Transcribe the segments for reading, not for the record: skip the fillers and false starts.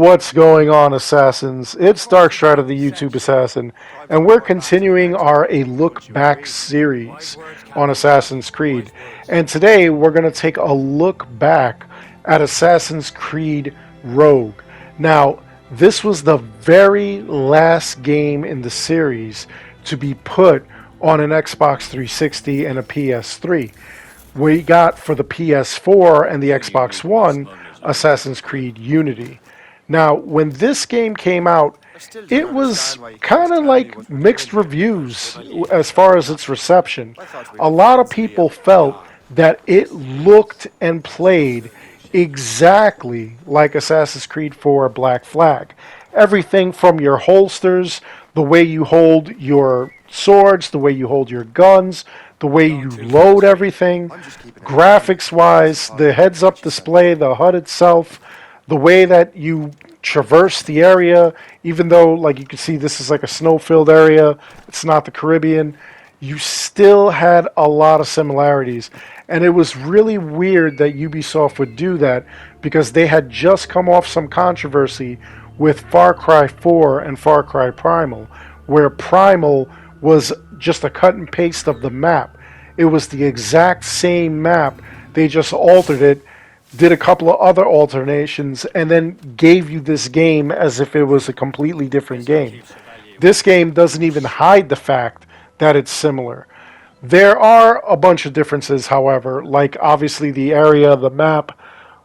What's going on, Assassins? It's Darkstrider, the YouTube Assassin, and we're continuing our A Look Back series on Assassin's Creed. And today we're going to take a look back at Assassin's Creed Rogue. Now, this was the very last game in the series to be put on an Xbox 360 and a PS3. We got for the PS4 and the Xbox One Assassin's Creed Unity. Now, when this game came out, it was kind of like mixed reviews as far as its reception. A lot of people felt that it looked and played exactly like Assassin's Creed 4 Black Flag. Everything from your holsters, the way you hold your swords, the way you hold your guns, the way you load everything, graphics-wise, the heads-up display, the HUD itself, the way that you traverse the area, even though, like you can see, this is like a snow-filled area, it's not the Caribbean, you still had a lot of similarities. And it was really weird that Ubisoft would do that, because they had just come off some controversy with FarCry 4 and FarCry Primal, where Primal was just a cut and paste of the map. It was the exact same map, they just altered it, did a couple of other alternations, and then gave you this game as if it was a completely different game. This game doesn't even hide the fact that it's similar. There are a bunch of differences, however, like obviously the area, the map,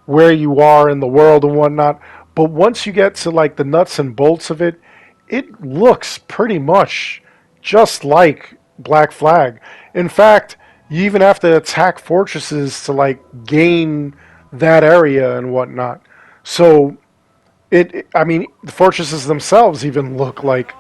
where you are in the world and whatnot, but once you get to like the nuts and bolts of it, it looks pretty much just like Black Flag. In fact, you even have to attack fortresses to like gain that area and whatnot. So I mean, the fortresses themselves even look like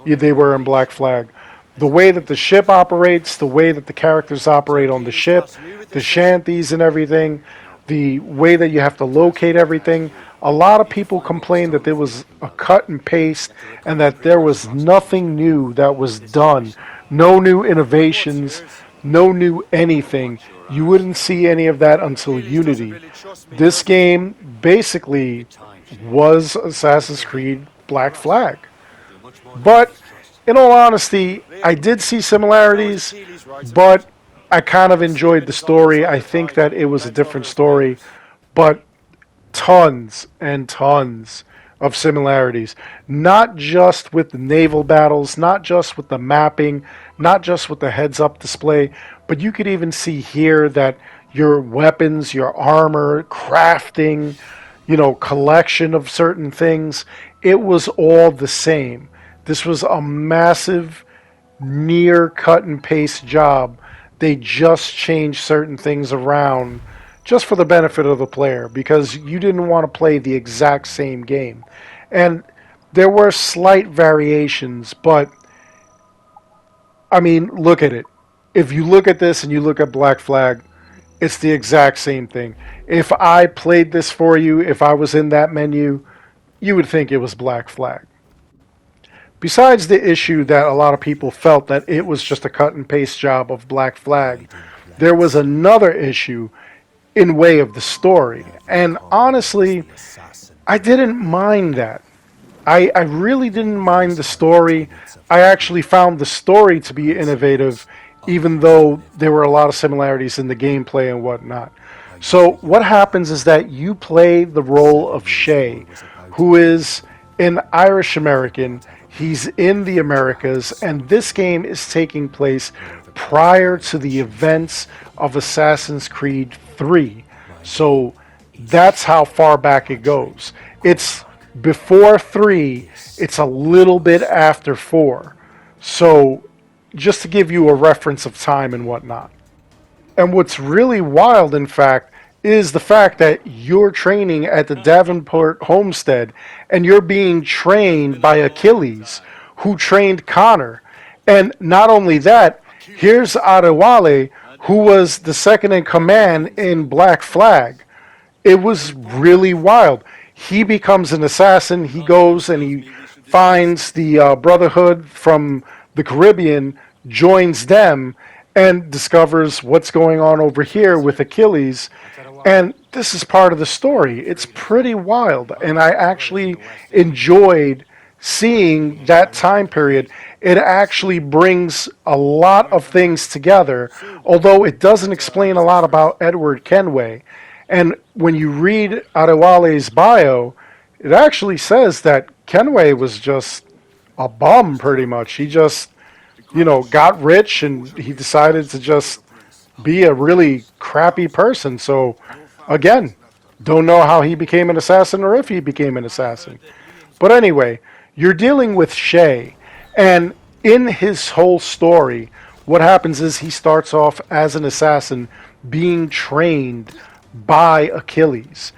they were in Black Flag. The way that the ship operates, the way that the characters operate on the ship, the shanties and everything, the way that you have to locate everything. A lot of people complained that there was a cut and paste and that there was nothing new that was done. No new innovations, no new anything. You wouldn't see any of that until Unity. This game basically was Assassin's Creed Black Flag. But in all honesty, I did see similarities, but I kind of enjoyed the story. I think that it was a different story, but tons and tons of similarities. Not just with the naval battles, not just with the mapping, not just with the heads-up display, but you could even see here that your weapons, your armor, crafting, collection of certain things, it was all the same. This was a massive, near cut and paste job. They just changed certain things around just for the benefit of the player, because you didn't want to play the exact same game. And there were slight variations, but I mean, look at it. If you look at this and you look at Black Flag, it's the exact same thing. If I played this for you, if I was in that menu, you would think it was Black Flag. Besides the issue that a lot of people felt that it was just a cut and paste job of Black Flag, there was another issue in way of the story. And honestly, I didn't mind that. I really didn't mind the story. I actually found the story to be innovative, even though there were a lot of similarities in the gameplay and whatnot. So what happens is that you play the role of Shay, who is an Irish American. He's in the Americas, and this game is taking place prior to the events of Assassin's Creed 3. So that's how far back it goes. It's before 3, it's a little bit after 4. So just to give you a reference of time and whatnot. And what's really wild, in fact, is the fact that you're training at the Davenport homestead and you're being trained by Achilles, who trained Connor. And not only that, here's Adewale, who was the second in command in Black Flag. It was really wild. He becomes an assassin. He goes and he finds the Brotherhood from the Caribbean, joins them, and discovers what's going on over here with Achilles. And this is part of the story. It's pretty wild, and I actually enjoyed seeing that time period. It actually brings a lot of things together, although it doesn't explain a lot about Edward Kenway. And when you read Adewale's bio, it actually says that Kenway was just a bum, pretty much. He just, got rich and he decided to just be a really crappy person. So, again, don't know how he became an assassin or if he became an assassin. But anyway, you're dealing with Shay, and in his whole story, what happens is he starts off as an assassin being trained by Achilles.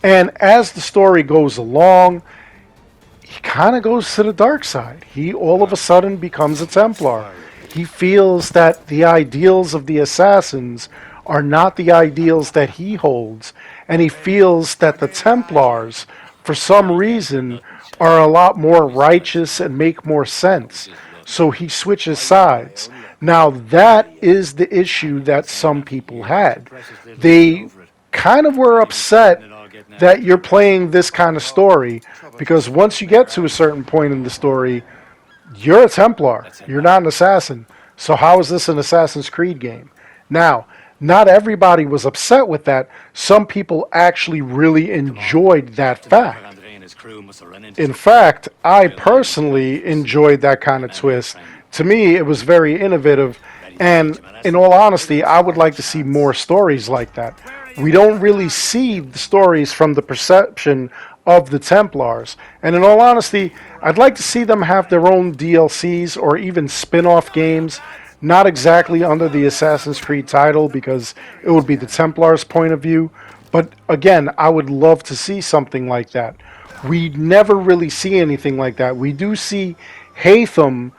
And as the story goes along, he kind of goes to the dark side. He all of a sudden becomes a Templar. He feels that the ideals of the assassins are not the ideals that he holds, and he feels that the Templars, for some reason, are a lot more righteous and make more sense. So he switches sides. Now, that is the issue that some people had. They kind of were upset that you're playing this kind of story because once you get to a certain point in the story, you're a Templar. You're not an assassin. So how is this an Assassin's Creed game? Now, not everybody was upset with that. Some people actually really enjoyed that fact. In fact, I personally enjoyed that kind of twist. To me, it was very innovative, and in all honesty, I would like to see more stories like that. We don't really see the stories from the perception of the Templars, and in all honesty, I'd like to see them have their own DLCs or even spin-off games, not exactly under the Assassin's Creed title because it would be the Templars' point of view, but again, I would love to see something like that. We never really see anything like that. We do see Haytham,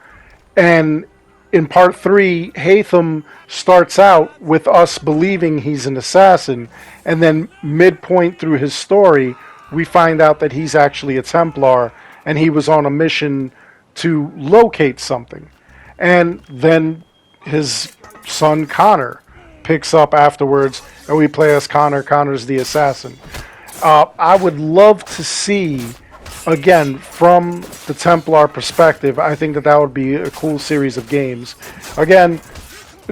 and in part 3, Haytham starts out with us believing he's an assassin, and then midpoint through his story, we find out that he's actually a Templar, and he was on a mission to locate something. And then his son Connor picks up afterwards, and we play as Connor. Connor's the assassin. I would love to see, again, from the Templar perspective, I think that would be a cool series of games. Again,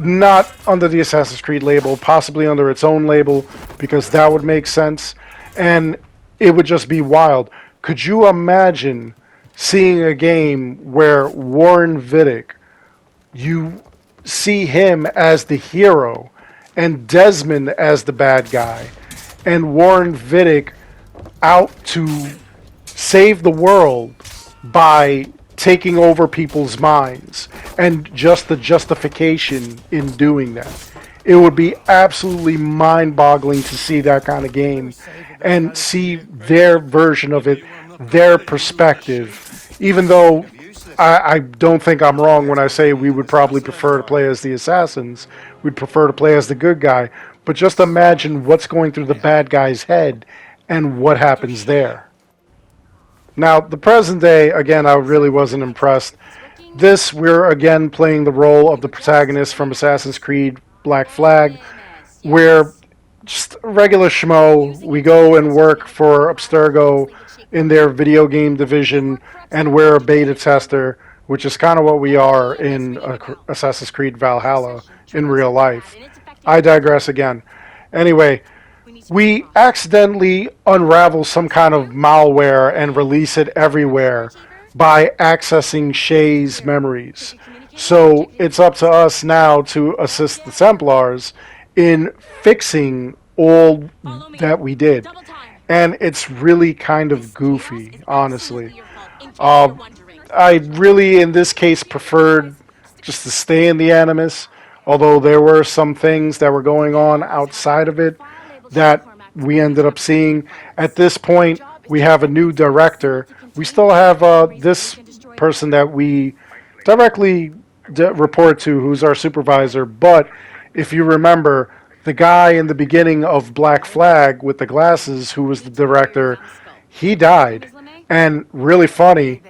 not under the Assassin's Creed label, possibly under its own label, because that would make sense, and it would just be wild. Could you imagine seeing a game where Warren Vidic, you see him as the hero, and Desmond as the bad guy, and Warren Vidic out to save the world by taking over people's minds, and just the justification in doing that. It would be absolutely mind-boggling to see that kind of game and see their version of it, their perspective, even though I don't think I'm wrong when I say we would probably prefer to play as the assassins. We'd prefer to play as the good guy. But just imagine what's going through the bad guy's head and what happens there. Now, the present day, again, I really wasn't impressed. This, we're again playing the role of the protagonist from Assassin's Creed Black Flag. We're just a regular schmo. We go and work for Abstergo in their video game division, and we're a beta tester, which is kind of what we are in Assassin's Creed Valhalla in real life. I digress again. Anyway, we accidentally unravel some kind of malware and release it everywhere by accessing Shay's memories. So it's up to us now to assist the Templars in fixing all that we did. And it's really kind of goofy, honestly. I really, in this case, preferred just to stay in the Animus, although there were some things that were going on outside of it that we ended up seeing. At this point, we have a new director. We still have this person that we directly report to, who's our supervisor, but if you remember, the guy in the beginning of Black Flag with the glasses, who was the director, he died. And really funny,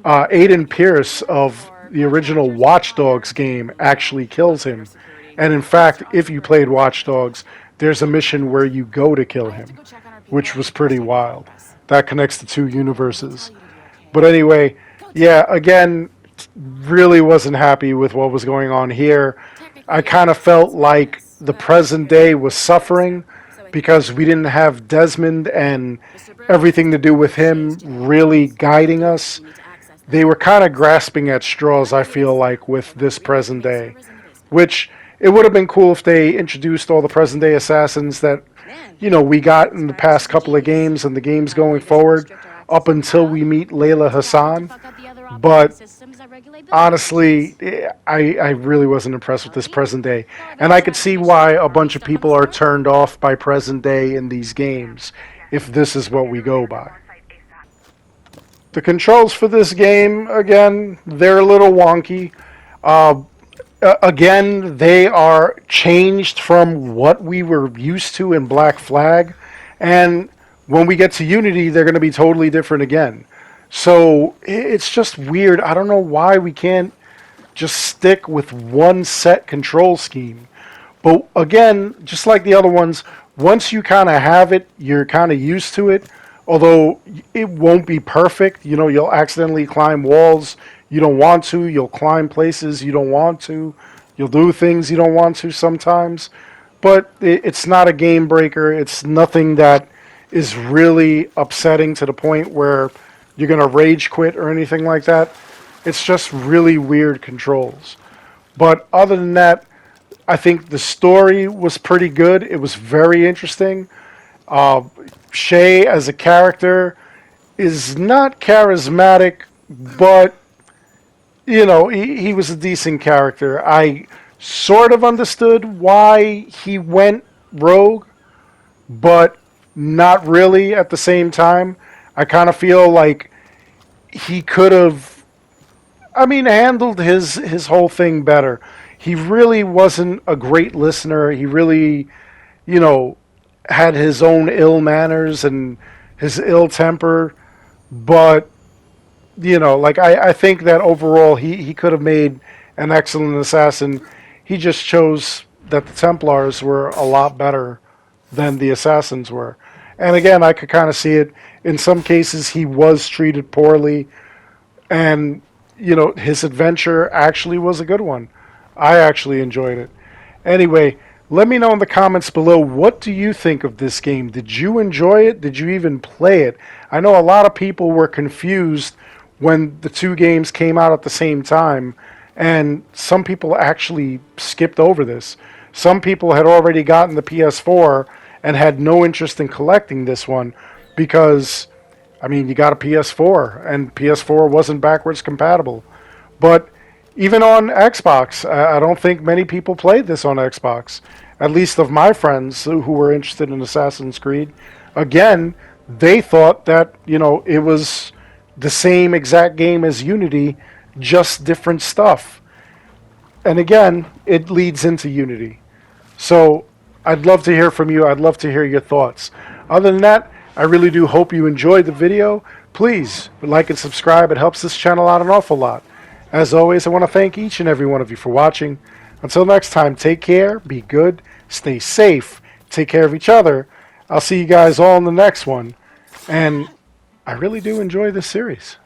Aiden Pierce of the original Watch Dogs game actually kills him. And in fact, if you played Watch Dogs, there's a mission where you go to kill him, which was pretty wild. That connects the two universes. But anyway, yeah, again, really wasn't happy with what was going on here. I kind of felt like the present day was suffering because we didn't have Desmond and everything to do with him really guiding us. They were kind of grasping at straws, I feel like, with this present day. Which, it would have been cool if they introduced all the present day assassins that, we got in the past couple of games and the games going forward up until we meet Layla Hassan. But honestly, I really wasn't impressed with this present day. And I could see why a bunch of people are turned off by present day in these games, if this is what we go by. The controls for this game, again, they're a little wonky. Again, they are changed from what we were used to in Black Flag. And when we get to Unity, they're going to be totally different again. So it's just weird. I don't know why we can't just stick with one set control scheme. But again, just like the other ones, once you kind of have it, you're kind of used to it. Although it won't be perfect. You'll accidentally climb walls you don't want to. You'll climb places you don't want to. You'll do things you don't want to sometimes. But it's not a game breaker. It's nothing that is really upsetting to the point where you're going to rage quit or anything like that. It's just really weird controls. But other than that, I think the story was pretty good. It was very interesting. Shay as a character is not charismatic, but, he was a decent character. I sort of understood why he went rogue, but not really at the same time. I kind of feel like he could have, handled his whole thing better. He really wasn't a great listener. He really, had his own ill manners and his ill temper. But, I think that overall he could have made an excellent assassin. He just chose that the Templars were a lot better than the assassins were. And again, I could kind of see it. In some cases, he was treated poorly. And, his adventure actually was a good one. I actually enjoyed it. Anyway, let me know in the comments below, what do you think of this game? Did you enjoy it? Did you even play it? I know a lot of people were confused when the two games came out at the same time. And some people actually skipped over this. Some people had already gotten the PS4 and had no interest in collecting this one because, you got a PS4 and PS4 wasn't backwards compatible. But even on Xbox, I don't think many people played this on Xbox, at least of my friends who were interested in Assassin's Creed. Again, they thought that, it was the same exact game as Unity, just different stuff. And again, it leads into Unity. So I'd love to hear from you. I'd love to hear your thoughts. Other than that, I really do hope you enjoyed the video. Please like and subscribe. It helps this channel out an awful lot. As always, I want to thank each and every one of you for watching. Until next time, take care, be good, stay safe, take care of each other. I'll see you guys all in the next one. And I really do enjoy this series.